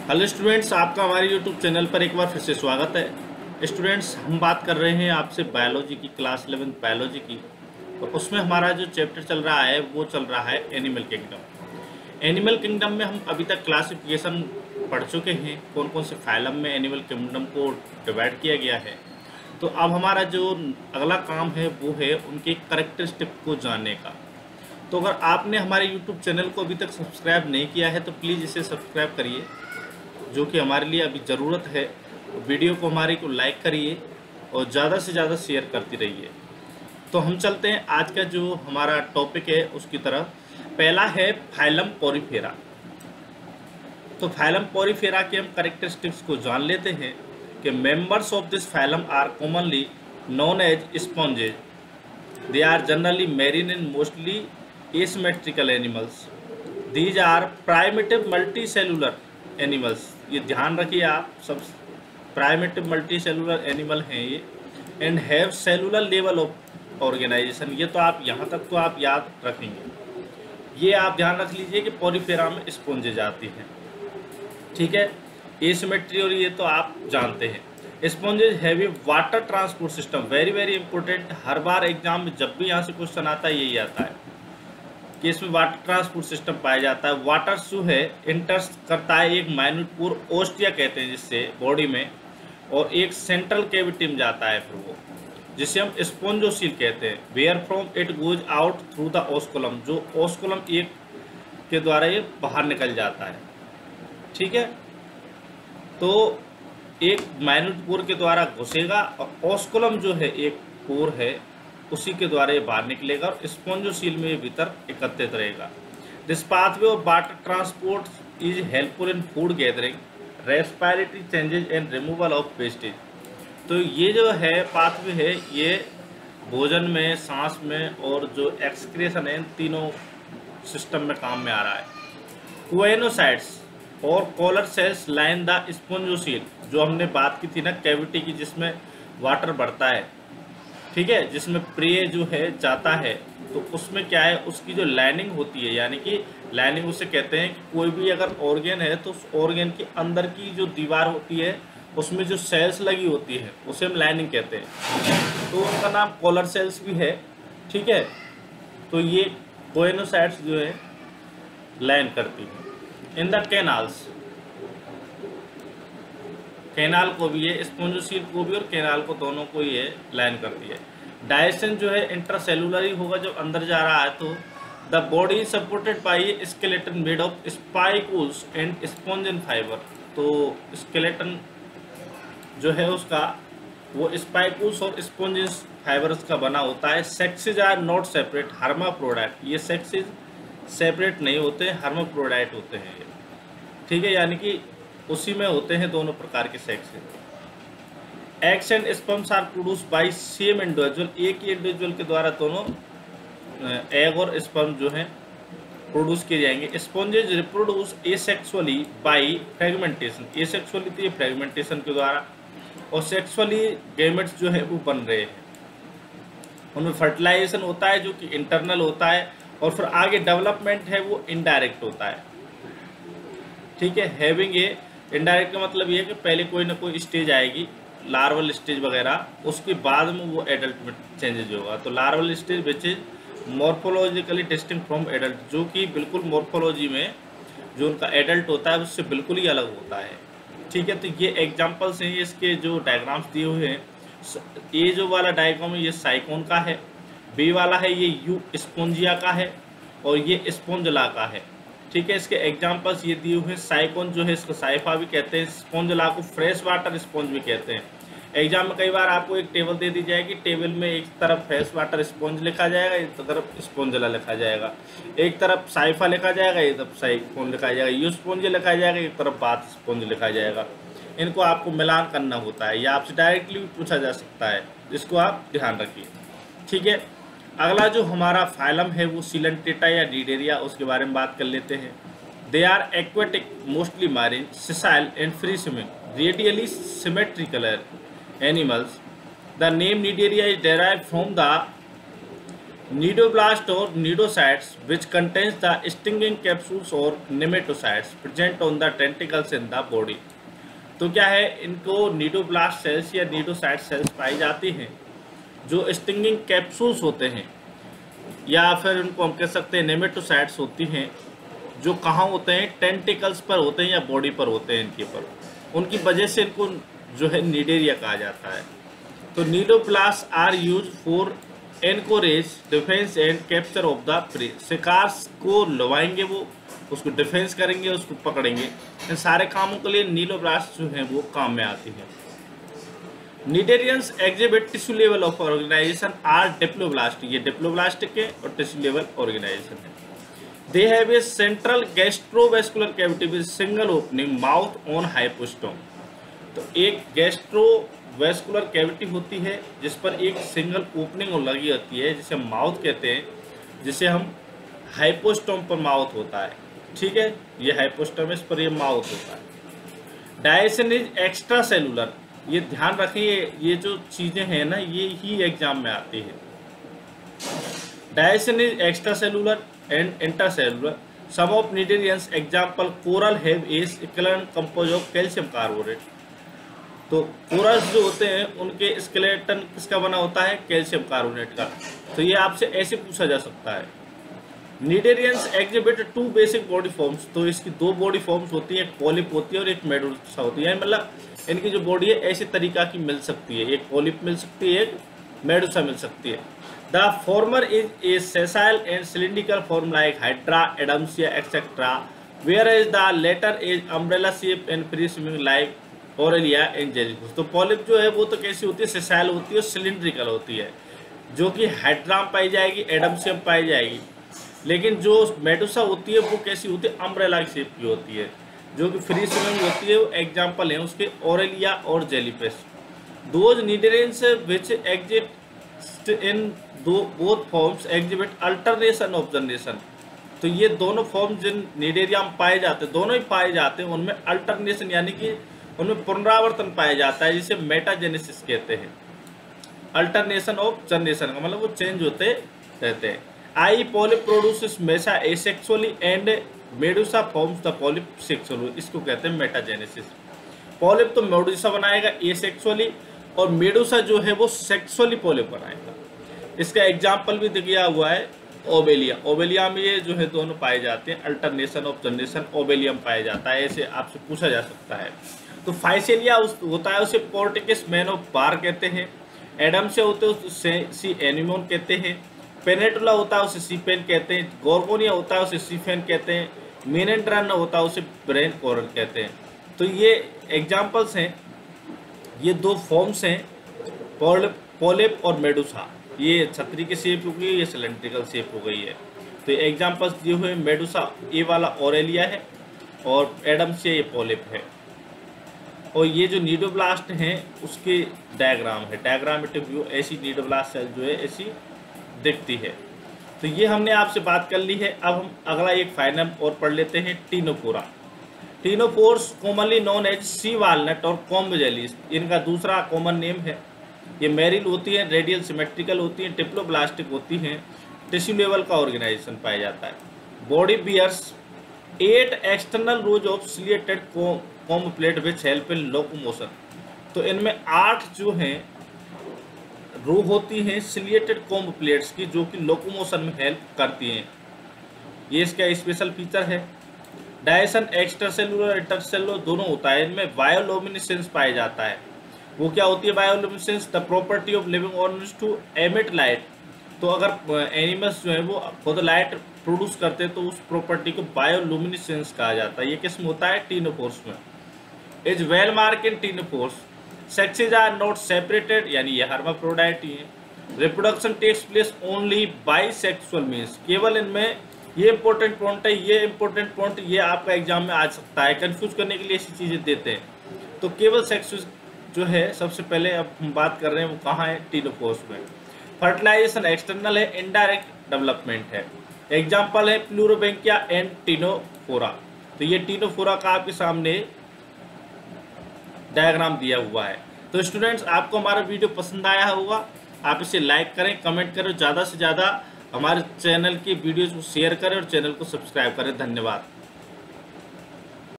Hello students, आपका हमारे YouTube channel पर एक बार फिर से स्वागत है। स्टूडेंट्स, हम बात कर रहे हैं आपसे बायोलॉजी की, क्लास 11 बायोलॉजी की। और उसमें हमारा जो चैप्टर चल रहा है वो चल रहा है एनिमल किंगडम। एनिमल किंगडम में हम अभी तक क्लासिफिकेशन पढ़ चुके हैं, कौन कौन से फाइलम में एनिमल किंगडम को डिवाइड किया गया है। तो अब हमारा जो अगला काम है वो है उनके करेक्टरिस्टिक को जानने का। तो अगर आपने हमारे यूट्यूब चैनल को अभी तक सब्सक्राइब नहीं किया है तो प्लीज़ इसे सब्सक्राइब करिए, जो कि हमारे लिए अभी ज़रूरत है। वीडियो को हमारे को लाइक करिए और ज़्यादा से ज़्यादा शेयर करती रहिए। तो हम चलते हैं आज का जो हमारा टॉपिक है उसकी तरफ। पहला है फाइलम पोरीफेरा। तो फाइलम पोरीफेरा के हम करेक्टरिस्टिक्स को जान लेते हैं कि members of this phylum are commonly known as sponges. They are generally marine and mostly asymmetrical animals. These are primitive multicellular animals. ये ध्यान रखिए आप सब, प्राइमेटिव मल्टी सेलुलर एनिमल हैं ये। And have cellular level of organization. ये तो आप यहाँ तक तो आप याद रखेंगे। ये आप ध्यान रख लीजिए कि पोरीफेरा में स्पॉन्जेज आती हैं, ठीक है। एसिमेट्री और ये तो आप जानते हैं। Sponges have water transport system, very very important. हर बार एग्जाम में जब भी यहाँ से क्वेश्चन आता है यही आता है कि इसमें वाटर ट्रांसपोर्ट सिस्टम पाया जाता है। वाटर जो है इंटर्स करता है एक माइन्यूट पोर, ओस्टिया कहते हैं जिससे बॉडी में, और एक सेंट्रल कैविटी में जाता है फिर वो, जिसे हम स्पोंजोसील कहते हैं। Where from it goes out through the osculum, जो ओस्कुलम एक के द्वारा ये बाहर निकल जाता है, ठीक है। तो एक माइन्यूट पोर के द्वारा घुसेगा और ओस्कुलम जो है एक पोर है उसी के द्वारा ये बाहर निकलेगा और स्पॉन्जोसील में ये भीतर एकत्रित रहेगा। This pathway of water transport is helpful in food gathering, respiratory changes and removal of wastage. तो ये जो है पाथवे है ये भोजन में, सांस में और जो एक्सक्रेशन है इन तीनों सिस्टम में काम में आ रहा है। कोएनोसाइट्स और collar cells line the spongocoel, जो हमने बात की थी ना कैविटी की जिसमें वाटर बढ़ता है, ठीक है, जिसमें प्रे जो है जाता है, तो उसमें क्या है उसकी जो लाइनिंग होती है, यानी कि लाइनिंग उसे कहते हैं कि कोई भी अगर ऑर्गेन है तो उस ऑर्गेन के अंदर की जो दीवार होती है उसमें जो सेल्स लगी होती है उसे हम लाइनिंग कहते हैं। तो उनका नाम कॉलर सेल्स भी है, ठीक है। तो ये कोएनोसाइट्स जो है लाइन करती है। इन द कैनाल्स, कैनाल को भी है, स्पॉन्जोसील को भी और कैनाल को, दोनों को ये लाइन करती है। डायजेशन जो है इंट्रासेलुलर ही होगा जब अंदर जा रहा है। तो the body is supported by skeleton made of spicules and spongin fibre. तो स्केलेटन जो है उसका वो स्पाइकूल्स और स्पॉन्जन फाइबर्स का बना होता है। Sexes are not separate, hermaphrodite. ये सेक्सेज सेपरेट नहीं होते, हर्माफ्रोडाइट होते हैं ये, ठीक है, यानी कि उसी में होते हैं दोनों प्रकार के सेक्स। Eggs and sperms are produce by same individual, एक ही इंडिविजुअल के द्वारा दोनों एग और स्पर्म जो हैं प्रोड्यूस किए जाएंगे। Sponges reproduce asexually by fragmentation, asexually तो ये फ्रेगमेंटेशन के द्वारा, और सेक्सुअली गैमेट्स जो है वो बन रहे हैं। उनमें फर्टिलाइजेशन होता है जो कि इंटरनल होता है, और फिर आगे डेवलपमेंट है वो इनडायरेक्ट होता है, ठीक है। हैविंग ए इनडायरेक्ट का मतलब ये है कि पहले कोई ना कोई स्टेज आएगी, लार्वल स्टेज वगैरह, उसके बाद में वो एडल्ट में चेंजेज होगा। तो larval stage which is morphologically distinct from adult, जो कि बिल्कुल मॉर्फोलॉजी में जो उनका एडल्ट होता है उससे बिल्कुल ही अलग होता है, ठीक है। तो ये एग्जाम्पल्स हैं इसके जो डायग्राम्स दिए हुए हैं। ए जो वाला डायग्राम है ये साइकोन का है, बी वाला है ये यू स्पोंजिया का है, और ये स्पोंजला का है, ठीक है। इसके एग्जांपल्स ये दिए हुए हैं। साइकोन जो है इसको साइफा भी कहते हैं, स्पॉन्जला को फ्रेश वाटर स्पॉन्ज भी कहते हैं। एग्जाम में कई बार आपको एक टेबल दे दी जाएगी, टेबल में एक तरफ फ्रेश वाटर स्पॉन्ज लिखा जाएगा, एक तरफ स्पॉन्जला लिखा जाएगा, एक तरफ साइफा लिखा जाएगा, एक तरफ साइकोन लिखा जाएगा, यू स्पॉन्ज लिखा जाएगा, एक तरफ बाथ स्पॉन्ज लिखा जाएगा। इनको आपको मिलान करना होता है, या आपसे डायरेक्टली भी पूछा जा सकता है, इसको आप ध्यान रखिए, ठीक है। अगला जो हमारा फाइलम है वो सिलेंटेटा या डिडेरिया, उसके बारे में बात कर लेते हैं। They are aquatic, mostly marine, sessile and free swimming, radially symmetrical animals. The name Cnidaria is derived from the Nidoblast or nidocytes which contains the stinging capsules or nematocytes present on the tentacles in the body। तो क्या है, इनको cnidoblast sales या cnidocyte sales पाई जाती हैं जो stinging capsules होते हैं, या फिर उनको हम कह सकते हैं नेमेटोसाइट्स होती हैं जो कहाँ होते हैं, टेंटिकल्स पर होते हैं या बॉडी पर होते हैं इनके पर। उनकी वजह से इनको जो है नीडेरिया कहा जाता है। तो cnidoblast are use for anchorage defence and capture of the prey. शिकार को लवाएंगे, वो उसको डिफेंस करेंगे, उसको पकड़ेंगे। इन सारे कामों के लिए नीडोब्लास्ट जो है वो काम में आती है। Cnidarians exhibit tissue level of organisation are diploblast. ये डिप्लोब्लास्टिक है और टिश्यू लेवल ऑर्गेनाइजेशन है। They have a central gastrovascular cavity with single opening mouth on hypostome. तो एक गैस्ट्रोवेस्कुलर कैविटी होती है जिस पर एक सिंगल ओपनिंग लगी होती है, जिसे हम माउथ कहते हैं, जिसे हम हाइपोस्टोम पर माउथ होता है। ठीक है, ये हाइपोस्टोम, इस पर ये माउथ होता है। Digestion is extra cellular. ये ध्यान रखिए, ये जो चीज़ें हैं ना, ये ही एग्जाम में आती है। Digestion is extracellular and intercellular. Some of cnidarians example coral have a skeleton compose of calcium carbonate. तो कोरल्स जो होते हैं उनके स्केलेटन किसका बना होता है, कैल्शियम कार्बोनेट का। तो ये आपसे ऐसे पूछा जा सकता है। Cnidarians exhibit two basic body forms. तो इसकी दो बॉडी फॉर्म्स होती है, एक पॉलिप होती है और एक मेडुसा होती है। मतलब इनकी जो बॉडी है ऐसे तरीका की मिल सकती है, एक पॉलिप मिल सकती है, एक मेडुसा मिल सकती है। The former is a sessile and cylindrical form like Hydra, Adamsia etcetera, where is the latter is umbrella shape and free swimming like Aurelia and jellyfish. तो पॉलिप जो है वो तो कैसी होती है, सेसाइल होती है और सिलिंड्रिकल होती है, जो कि हाइड्रा में पाई जाएगी, एडम्सिया में पाई जाएगी। लेकिन जो मेडुसा होती है वो कैसी होती है, अम्ब्रेला शेप की होती है, जो कि फ्री स्विमिंग होती है। वो एग्जाम्पल है उसके ओरेलिया और jellyfish. Those cnidarians which exist in both forms exhibit alternation of generation. तो ये दोनों फॉर्म जिन नीडेरिया में पाए जाते हैं, दोनों ही पाए जाते हैं, उनमें अल्टरनेशन यानी कि उनमें पुनरावर्तन पाया जाता है, जिसे मेटाजेनेसिस कहते हैं। अल्टरनेशन ऑफ जनरेशन का मतलब वो चेंज होते रहते हैं। I polyp produces medusa asexually and medusa forms the polyp sexually. इसको कहते हैं मेटाजेनेसिस। पॉलिप तो मेडुसा बनाएगा एसेक्सुअली, और मेडुसा जो है वो सेक्सुअली पॉलिप बनाएगा। इसका एग्जाम्पल भी दिया हुआ है ओबेलिया। ओबेलिया में ये जो है दोनों पाए जाते हैं। अल्टरनेशन ऑफ जनरेशन ओबेलियम पाया जाता है, ऐसे आपसे पूछा जा सकता है। तो फाइसेलिया होता है, उसे पोर्टिकस मैन ऑफ बार कहते हैं। एडम से होते हैं उसे सी एनिमोन कहते हैं। पेनेटुला होता है उसे सीपेन कहते हैं। गोर्गोनिया होता है उसे सीफेन कहते हैं। मेनेंड्रन होता है उसे ब्रेन कोरल कहते हैं। तो ये एग्जाम्पल्स हैं, ये दो फॉर्म्स हैं, पॉलिप और मेडुसा। ये छतरी की शेप हो गई, ये सिलेंड्रिकल शेप हो गई है। तो ये एग्जाम्पल्स दिए हुए, मेडुसा ए वाला ओरेलिया है और एडम से ये पॉलिप है। और ये जो नीडोब्लास्ट हैं उसके डायग्राम है, डायग्रामेटिक व्यू। ऐसी नीडोब्लास्ट सेल जो है ऐसी दिखती है। तो ये हमने आपसे बात कर ली है। अब हम अगला एक फाइनल और पढ़ लेते हैं, ctenophora. Ctenophores commonly known as sea walnut और कॉम्ब जेलीज, इनका दूसरा कॉमन नेम है। ये मैरिल होती है, रेडियल सिमेट्रिकल होती हैं, डिप्लोब्लास्टिक होती हैं, टिश्यू लेवल का ऑर्गेनाइजेशन पाया जाता है। Body bears 8 external rows of ciliated comb plate which help in locomotion. तो इनमें 8 जो हैं रो होती हैं सिलिएटेड कॉम्ब प्लेट्स की, जो कि लोकोमोशन में हेल्प करती हैं। ये इसका स्पेशल फीचर है। डायसन एक्स्ट्रासेलुलर इंटरसेलुलर दोनों होता है। इनमें बायोल्यूमिनेसेंस पाया जाता है। वो क्या होती है bioluminescence? The property of living organism to emit light. तो अगर एनिमल्स जो है वो खुद लाइट प्रोड्यूस करते हैं तो उस प्रॉपर्टी को बायोल्यूमिनेसेंस कहा जाता है। ये किस्म होता है टीनोफोर्स में। Is well mark in ctenophores, sexes are not separated, यानी ये हर्माफ्रोडाइट ही है। Reproduction takes place only bisexual means, केवल इनमें ये इंपॉर्टेंट पॉइंट है, ये इंपॉर्टेंट पॉइंट, ये आपका एग्जाम में आ सकता है, कंफ्यूज करने के लिए ऐसी चीज़ें देते हैं। तो केवल सेक्स जो है सबसे पहले अब हम बात कर रहे हैं वो कहाँ है, टीनोफोर्स में। फर्टिलाइजेशन एक्सटर्नल है, इनडायरेक्ट डेवलपमेंट है। एग्जाम्पल है प्लूरोबेंकिया एंड टीनोफोरा। तो ये टीनोफोरा का आपके सामने डायग्राम दिया हुआ है। तो स्टूडेंट्स आपको हमारा वीडियो पसंद आया होगा, आप इसे लाइक करें, कमेंट करें, ज़्यादा से ज़्यादा हमारे चैनल की वीडियोज़ को शेयर करें और चैनल को सब्सक्राइब करें। धन्यवाद।